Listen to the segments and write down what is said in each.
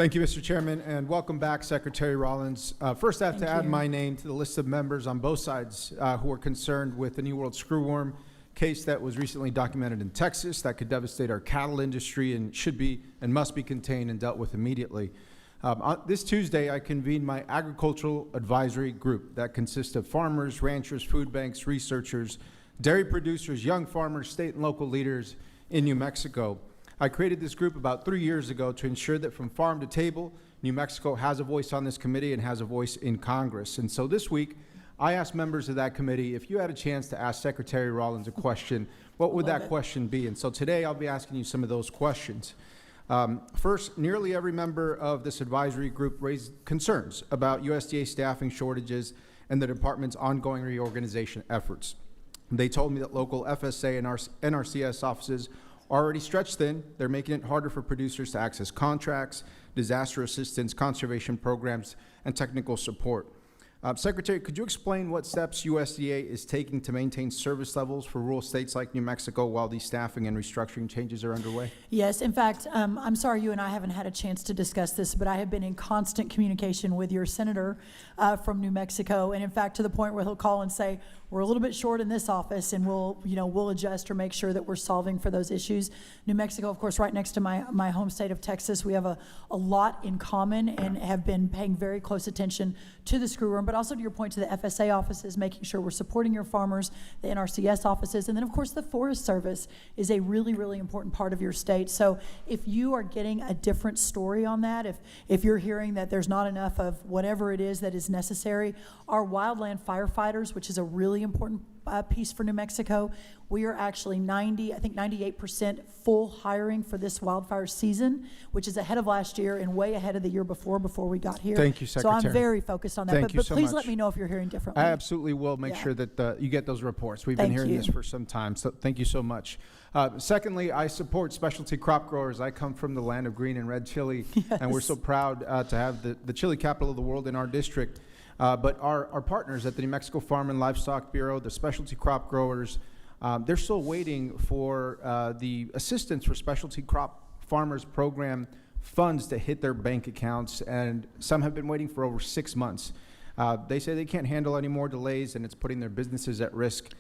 Thank you, Mr. Chairman, and welcome back, Secretary Rollins. First, I have to add my name to the list of members on both sides who are concerned with the New World screwworm case that was recently documented in Texas that could devastate our cattle industry and should be and must be contained and dealt with immediately. This Tuesday, I convened my agricultural advisory group that consists of farmers, ranchers, food banks, researchers, dairy producers, young farmers, state and local leaders in New Mexico. I created this group about 3 years ago to ensure that from farm to table, New Mexico has a voice on this committee and has a voice in Congress. And so this week, I asked members of that committee, if you had a chance to ask Secretary Rollins a question, what would that question be? And so today, I'll be asking you some of those questions. First, nearly every member of this advisory group raised concerns about USDA staffing shortages and the department's ongoing reorganization efforts. They told me that local FSA and NRCS offices are already stretched thin. They're making it harder for producers to access contracts, disaster assistance, conservation programs, and technical support. Secretary, could you explain what steps USDA is taking to maintain service levels for rural states like New Mexico while these staffing and restructuring changes are underway? Yes, in fact, I'm sorry you and I haven't had a chance to discuss this, but I have been in constant communication with your senator from New Mexico, and in fact to the point where he'll call and say, we're a little bit short in this office, and we'll adjust or make sure that we're solving for those issues. New Mexico, of course, right next to my home state of Texas, we have a lot in common and have been paying very close attention to the screwworm, but also to your point to the FSA offices, making sure we're supporting your farmers, the NRCS offices, and then of course the Forest Service is a really, really important part of your state. So if you are getting a different story on that, if you're hearing that there's not enough of whatever it is that is necessary, our wildland firefighters, which is a really important piece for New Mexico, we are actually 98% full hiring for this wildfire season, which is ahead of last year and way ahead of the year before we got here. Thank you, Secretary. So I'm very focused on that. Thank you but so please much. let me know if you're hearing differently. I absolutely will make sure that you get those reports. We've been hearing this for some time, so thank you so much. Secondly, I support specialty crop growers. I come from the land of green and red chili, and we're so proud to have the chili capital of the world in our district. But our partners at the New Mexico Farm and Livestock Bureau, the specialty crop growers, they're still waiting for the Assistance for Specialty Crop Farmers Program funds to hit their bank accounts, and some have been waiting for over 6 months. They say they can't handle any more delays, and it's putting their businesses at risk.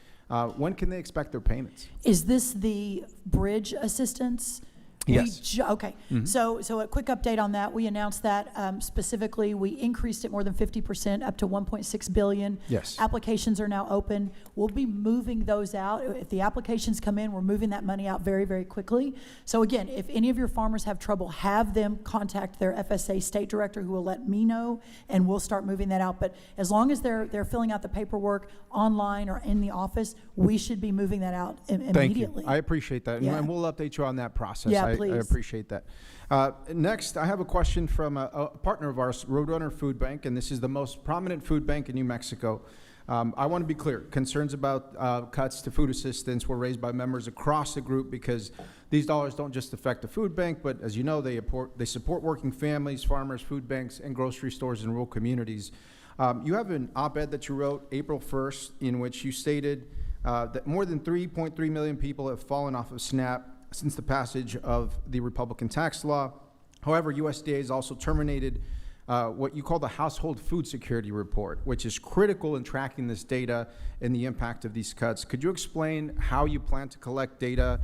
When can they expect their payments? Is this the bridge assistance? Yes. Okay. So a quick update on that. We announced that specifically. We increased it more than 50%, up to $1.6 billion. Yes. Applications are now open. We'll be moving those out. If the applications come in, we're moving that money out very, very quickly. So again, if any of your farmers have trouble, have them contact their FSA state director, who will let me know, and we'll start moving that out. But as long as they're filling out the paperwork online or in the office, we should be moving that out immediately. Thank you. I appreciate that, and we'll update you on that process. Yeah, I please. appreciate that. Next, I have a question from a partner of ours, Roadrunner Food Bank, and this is the most prominent food bank in New Mexico. I want to be clear. Concerns about cuts to food assistance were raised by members across the group because these dollars don't just affect the food bank, but as you know, they support working families, farmers, food banks, and grocery stores in rural communities. You have an op-ed that you wrote April 1st in which you stated that more than 3.3 million people have fallen off of SNAP since the passage of the Republican tax law. However, USDA has also terminated what you call the Household Food Security Report, which is critical in tracking this data and the impact of these cuts. Could you explain how you plan to collect data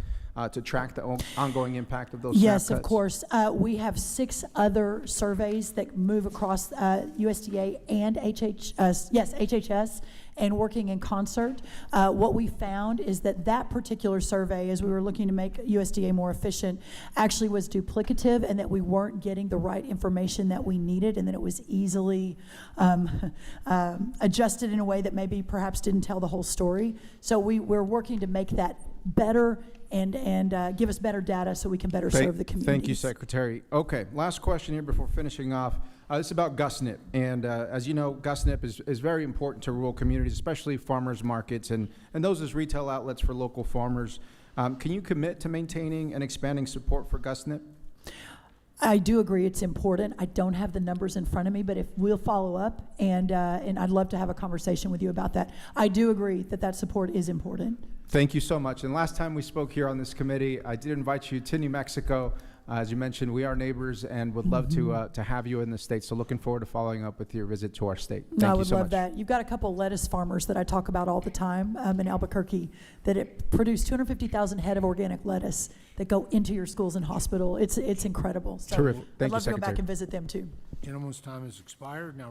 to track the ongoing impact of those SNAP cuts? Yes, of course. We have 6 other surveys that move across USDA and HHS, and working in concert. What we found is that particular survey, as we were looking to make USDA more efficient, actually was duplicative, and that we weren't getting the right information that we needed, and that it was easily adjusted in a way that maybe perhaps didn't tell the whole story. So we're working to make that better and give us better data so we can better serve the communities. Thank you, Secretary. Okay, last question here before finishing off. This is about GusNIP, and as you know, GusNIP is very important to rural communities, especially farmers markets and those as retail outlets for local farmers. Can you commit to maintaining and expanding support for GusNIP? I do agree it's important. I don't have the numbers in front of me, but if we'll follow up, and I'd love to have a conversation with you about that. I do agree that support is important. Thank you so much. And last time we spoke here on this committee, I did invite you to New Mexico As you mentioned, we are neighbors and would love to have you in the state. So looking forward to following up with your visit to our state. Thank I you would so love much. that. You've got a couple lettuce farmers that I talk about all the time in Albuquerque that it produce 250,000 head of organic lettuce that go into your schools and hospital. It's incredible. So Terrific. Thank I'd you, love to go back Secretary. and visit them too. Gentleman's time has expired. Now